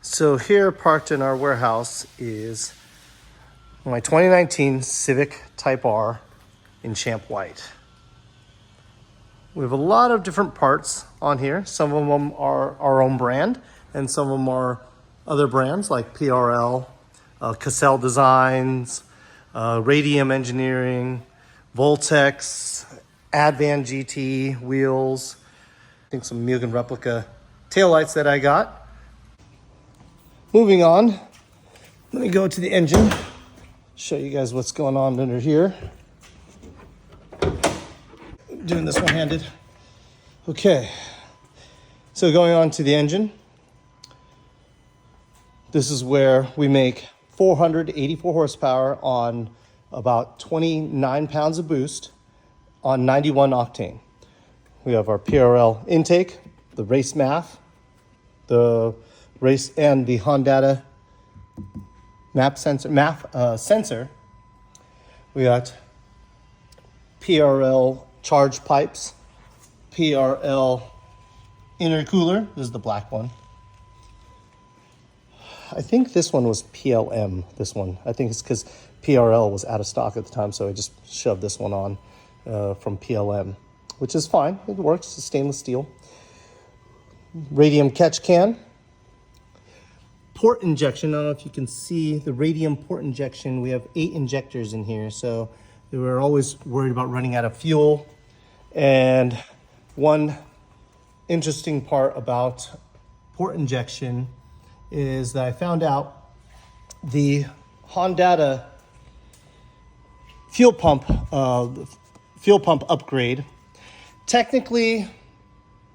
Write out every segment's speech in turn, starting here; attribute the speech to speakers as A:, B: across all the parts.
A: So here parked in our warehouse is my 2019 Civic Type R in Champ White. We have a lot of different parts on here. Some of them are our own brand and some of them are other brands like PRL, Cassell Designs, Radium Engineering, Voltex, Advan GT wheels. I think some Mugen replica taillights that I got. Moving on, let me go to the engine, show you guys what's going on under here. Doing this one-handed. Okay, so going on to the engine. This is where we make 484 horsepower on about 29 pounds of boost on 91 octane. We have our PRL intake, the race MAF, the race and the Honda MAF sensor. We got PRL charge pipes, PRL intercooler. This is the black one. I think this one was PLM, this one. I think it's because PRL was out of stock at the time, so I just shoved this one on from PLM, which is fine. It works. It's stainless steel. Radium catch can. Port injection. I don't know if you can see the radium port injection. We have 8 injectors in here, so we were always worried about running out of fuel. And one interesting part about port injection is that I found out the Honda fuel pump upgrade technically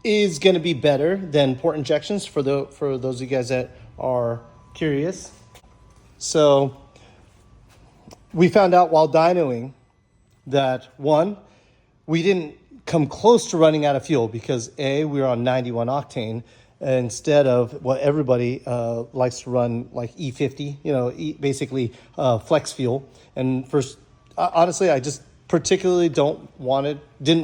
A: is going to be better than port injections for those of you guys that are curious. So we found out while dynoing that one, we didn't come close to running out of fuel because we were on 91 octane instead of what everybody likes to run, like E50, basically flex fuel. And first, honestly, I just particularly didn't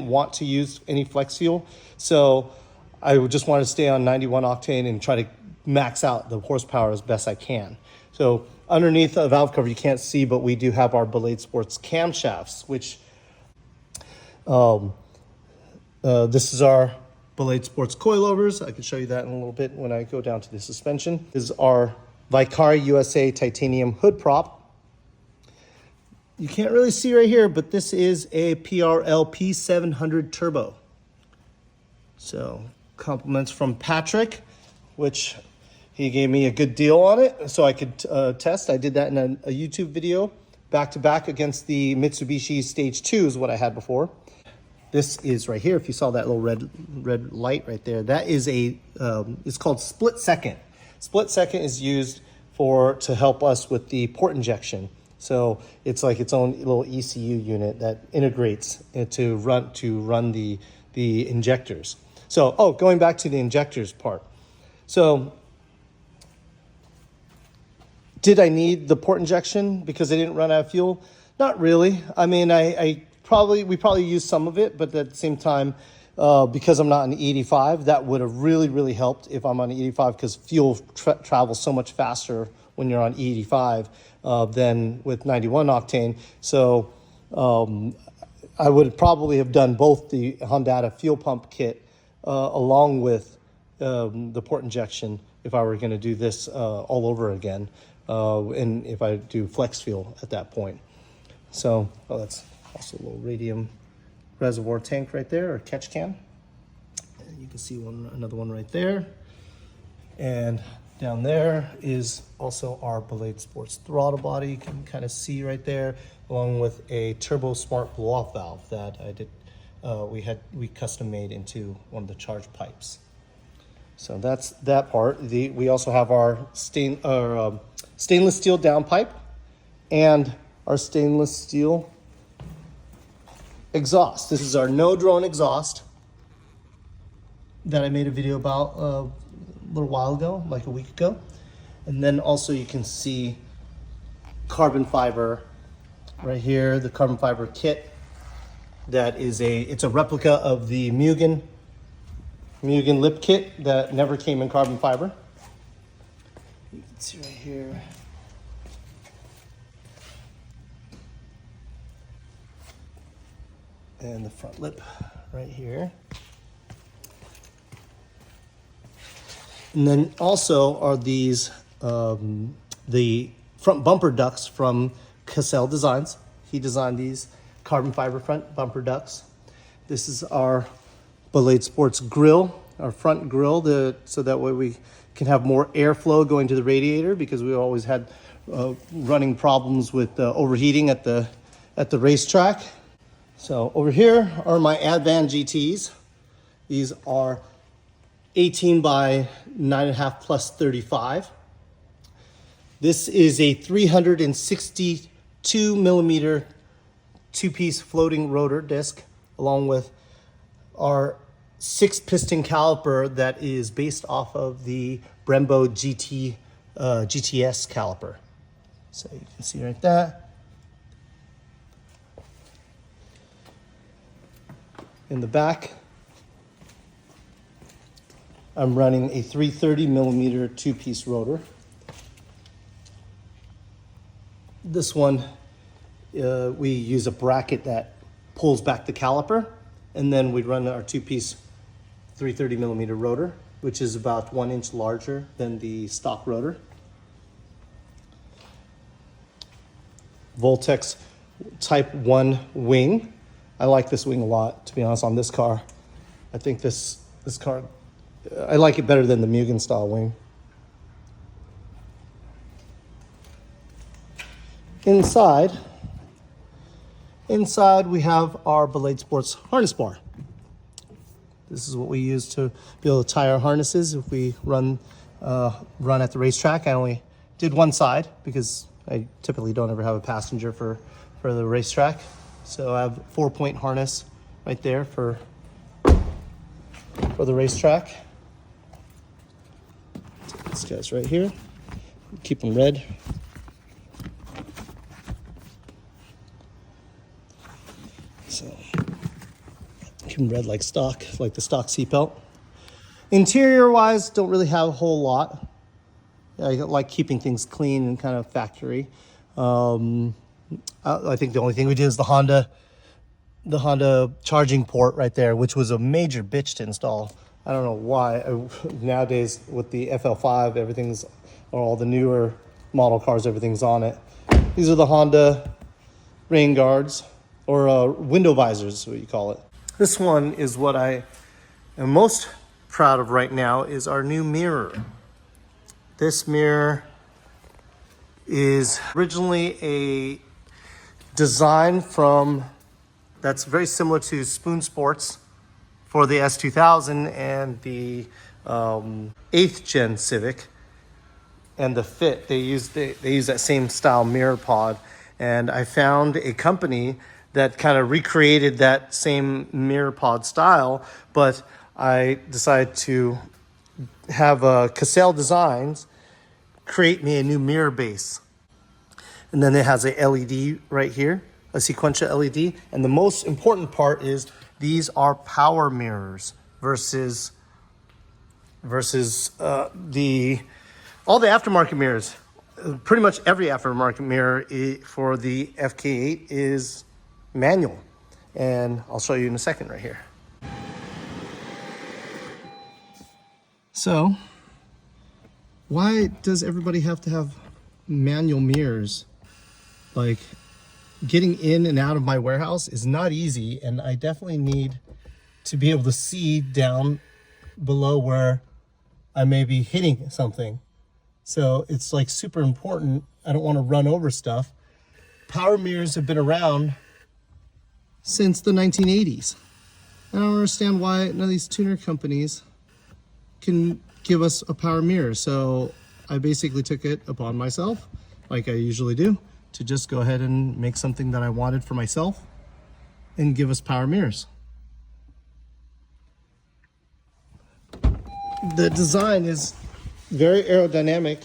A: want to use any flex fuel. So I just wanted to stay on 91 octane and try to max out the horsepower as best I can. So underneath the valve cover, you can't see, but we do have our Belade Sports camshafts, which this is our Belade Sports coilovers. I can show you that in a little bit when I go down to the suspension. This is our Vicari USA titanium hood prop. You can't really see right here, but this is a PRL P700 turbo. So compliments from Patrick, which he gave me a good deal on it so I could test. I did that in a YouTube video back to back against the Mitsubishi Stage 2 is what I had before. This is right here. If you saw that little red light right there, that is it's called split second. Split second is used to help us with the port injection. So it's like its own little ECU unit that integrates to run the injectors. So, going back to the injectors part. So, did I need the port injection because I didn't run out of fuel? Not really. I mean, we probably used some of it, but at the same time, because I'm not on the E85, that would have really, really helped if I'm on the E85 because fuel travels so much faster when you're on E85 than with 91 octane. So I would probably have done both the Honda fuel pump kit along with the port injection if I were going to do this all over again, and if I do flex fuel at that point. So that's also a little radium reservoir tank right there, or catch can. And you can see another one right there. And down there is also our Belade Sports throttle body. You can kind of see right there, along with a turbo smart blow-off valve that I did. We custom made into one of the charge pipes. So that's that part. We also have our stainless steel downpipe and our stainless steel exhaust. This is our no drone exhaust that I made a video about a little while ago, like a week ago. And then also you can see carbon fiber right here, the carbon fiber kit. That is it's a replica of the Mugen lip kit that never came in carbon fiber. You can see right here. And the front lip right here. And then also are these, the front bumper ducts from Cassell Designs. He designed these carbon fiber front bumper ducts. This is our Belade Sports grill, our front grill, so that way we can have more airflow going to the radiator, because we always had running problems with overheating at the racetrack. So over here are my Advan GTs. These are 18 by 9.5 plus 35. This is a 362 millimeter two-piece floating rotor disc, along with our 6-piston caliper that is based off of the Brembo GTS caliper. So you can see right there. In the back, I'm running a 330 millimeter two-piece rotor. This one, we use a bracket that pulls back the caliper, and then we run our two-piece 330 millimeter rotor, which is about 1 inch larger than the stock rotor. Voltex Type 1 wing. I like this wing a lot, to be honest, on this car. I think this car, I like it better than the Mugen style wing. Inside we have our Belade Sports harness bar. This is what we use to be able to tie our harnesses if we run at the racetrack. I only did one side because I typically don't ever have a passenger for the racetrack. So I have a 4-point harness right there for the racetrack. This guy's right here. Keep them red. So keep them red like stock, like the stock seatbelt. Interior wise, don't really have a whole lot. I like keeping things clean and kind of factory. I think the only thing we did is the Honda charging port right there, which was a major bitch to install. I don't know why. Nowadays with the FL5, everything's, or all the newer model cars, everything's on it. These are the Honda rain guards, or window visors is what you call it. This one is what I am most proud of right now, is our new mirror. This mirror is originally a design that's very similar to Spoon Sports for the S2000 and the 8th gen Civic, and the Fit. They use that same style mirror pod, and I found a company that kind of recreated that same mirror pod style, but I decided to have Cassell Designs create me a new mirror base. And then it has a LED right here, a sequential LED. And the most important part is these are power mirrors versus all the aftermarket mirrors. Pretty much every aftermarket mirror for the FK8 is manual. And I'll show you in a second right here. So, why does everybody have to have manual mirrors? Like, getting in and out of my warehouse is not easy, and I definitely need to be able to see down below where I may be hitting something. So it's like super important. I don't want to run over stuff. Power mirrors have been around since the 1980s. I don't understand why none of these tuner companies can give us a power mirror. So I basically took it upon myself, like I usually do, to just go ahead and make something that I wanted for myself and give us power mirrors. The design is very aerodynamic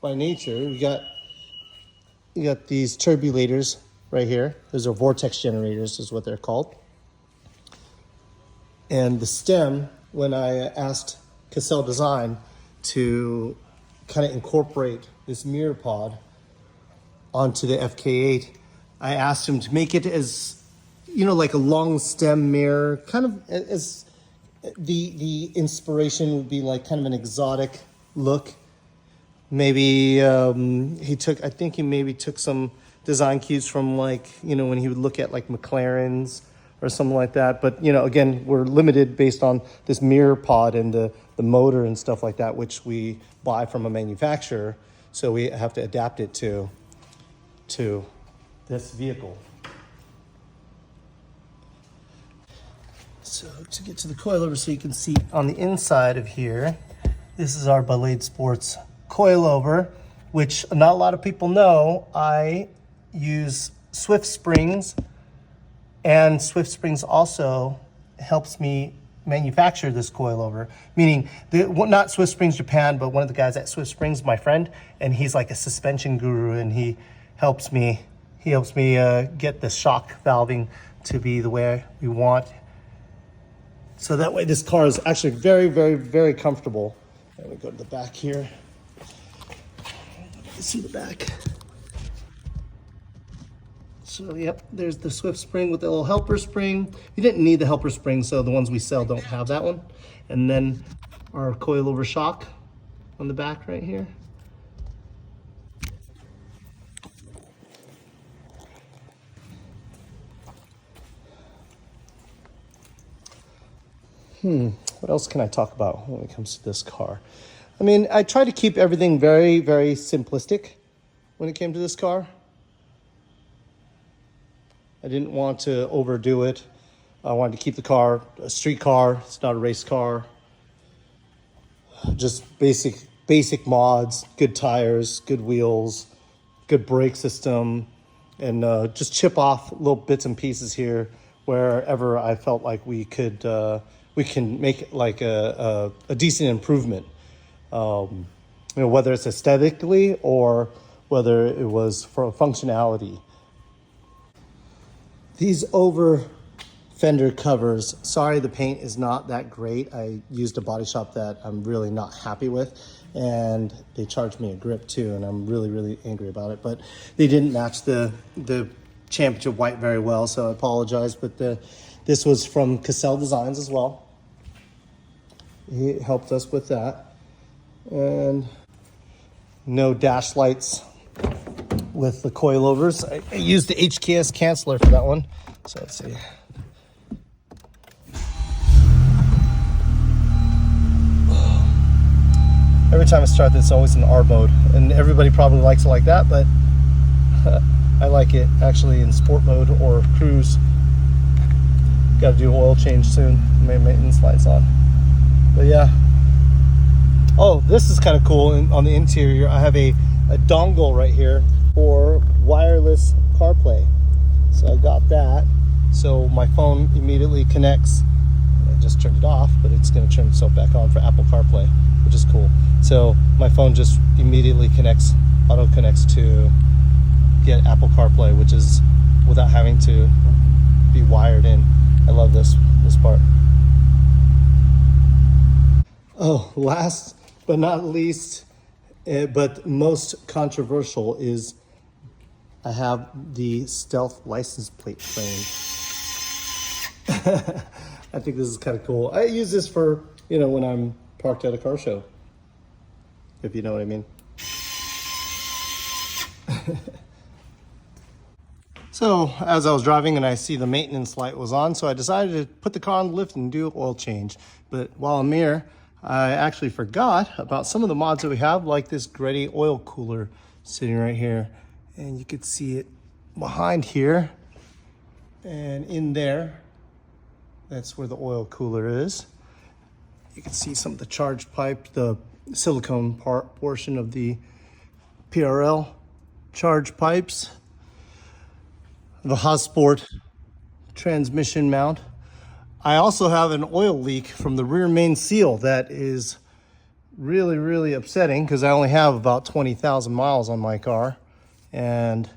A: by nature. You got these turbulators right here. Those are vortex generators is what they're called. And the stem, when I asked Cassell Design to kind of incorporate this mirror pod onto the FK8, I asked him to make it as, you know, like a long stem mirror, kind of as the inspiration would be like kind of an exotic look. Maybe I think he maybe took some design cues from, like, you know, when he would look at like McLarens or something like that. But, you know, again, we're limited based on this mirror pod and the motor and stuff like that, which we buy from a manufacturer. So we have to adapt it to this vehicle. So to get to the coilover, so you can see on the inside of here, this is our Blade Sports coilover, which not a lot of people know. I use Swift Springs, and Swift Springs also helps me manufacture this coilover, meaning not Swift Springs Japan, but one of the guys at Swift Springs, my friend, and he's like a suspension guru, and he helps me get the shock valving to be the way we want. So that way this car is actually very, very, very comfortable. Let me go to the back here. You see the back. So yep, there's the Swift spring with the little helper spring. You didn't need the helper spring, so the ones we sell don't have that one. And then our coilover shock on the back right here. What else can I talk about when it comes to this car? I mean, I try to keep everything very, very simplistic when it came to this car. I didn't want to overdo it. I wanted to keep the car a street car. It's not a race car. Just basic mods, good tires, good wheels, good brake system, and just chip off little bits and pieces here wherever I felt like we can make it like a decent improvement. You know, whether it's aesthetically or whether it was for functionality. These over fender covers, sorry, the paint is not that great. I used a body shop that I'm really not happy with, and they charged me a grip too, and I'm really, really angry about it. But they didn't match the championship white very well, so I apologize. But this was from Cassell Designs as well. He helped us with that. And no dash lights with the coilovers. I used the HKS canceller for that one. So let's see. Every time I start this, it's always in R mode. And everybody probably likes it like that, but I like it actually in sport mode or cruise. Got to do an oil change soon. My maintenance light's on. But yeah. Oh, this is kind of cool. On the interior, I have a dongle right here for wireless CarPlay. So I got that. So my phone immediately connects. I just turned it off, but it's going to turn itself back on for Apple CarPlay, which is cool. So my phone just immediately auto connects to get Apple CarPlay, which is without having to be wired in. I love this part. Oh, last but not least, but most controversial is I have the stealth license plate frame. I think this is kind of cool. I use this for, you know, when I'm parked at a car show, if you know what I mean. So as I was driving and I see the maintenance light was on, so I decided to put the car on the lift and do an oil change. But while I'm here, I actually forgot about some of the mods that we have, like this Gretty oil cooler sitting right here. And you could see it behind here and in there. That's where the oil cooler is. You can see some of the charge pipe, the silicone portion of the PRL charge pipes. The Hossport transmission mount. I also have an oil leak from the rear main seal that is really, really upsetting because I only have about 20,000 miles on my car and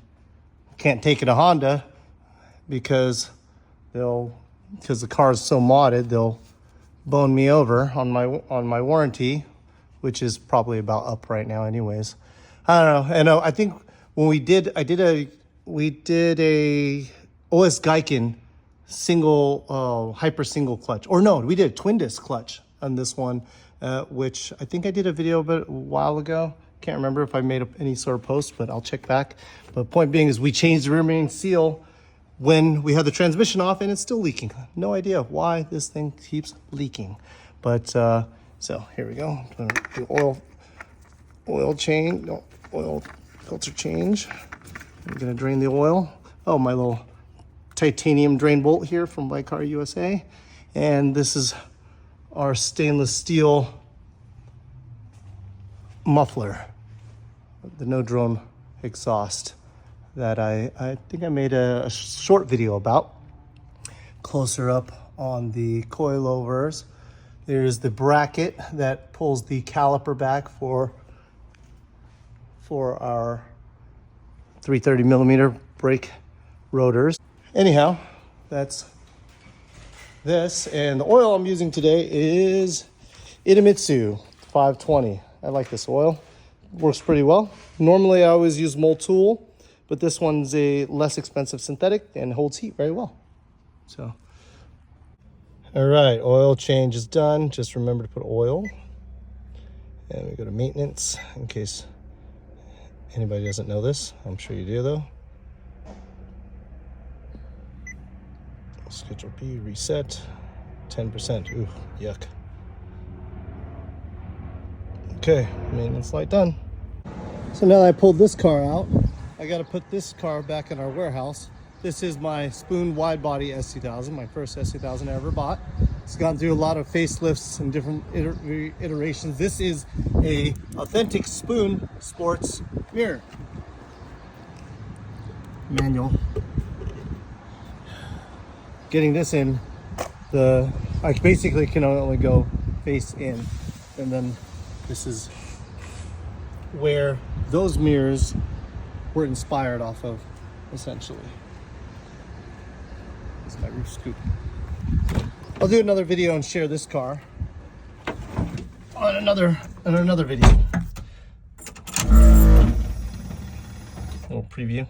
A: can't take it to Honda because the car is so modded, they'll bone me over on my warranty, which is probably about up right now anyways. I don't know. And I think when we did a OS Geiken single, hyper single clutch, or no, we did a twin disc clutch on this one, which I think I did a video about a while ago. Can't remember if I made any sort of post, but I'll check back. But point being is we changed the rear main seal when we had the transmission off and it's still leaking. No idea why this thing keeps leaking. But so here we go. The oil change, no, oil filter change. I'm gonna drain the oil. Oh, my little titanium drain bolt here from My Car USA. And this is our stainless steel muffler, the no drone exhaust that I think I made a short video about. Closer up on the coilovers, there's the bracket that pulls the caliper back for our 330 millimeter brake rotors. Anyhow, that's this, and the oil I'm using today is Idemitsu 520. I like this oil. Works pretty well. Normally I always use Motul, but this one's a less expensive synthetic and holds heat very well. So, all right, oil change is done. Just remember to put oil. And we go to maintenance in case anybody doesn't know this. I'm sure you do though. Schedule B, reset, 10%. Ooh, yuck. Okay, maintenance light done. So now that I pulled this car out, I got to put this car back in our warehouse. This is my Spoon wide body S2000, my first S2000 I ever bought. It's gone through a lot of facelifts and different iterations. This is a authentic Spoon sports mirror. Manual. Getting this in, I basically can only go face in, and then this is where those mirrors were inspired off of, essentially. This is my roof scoop. I'll do another video and share this car on another video. Little preview.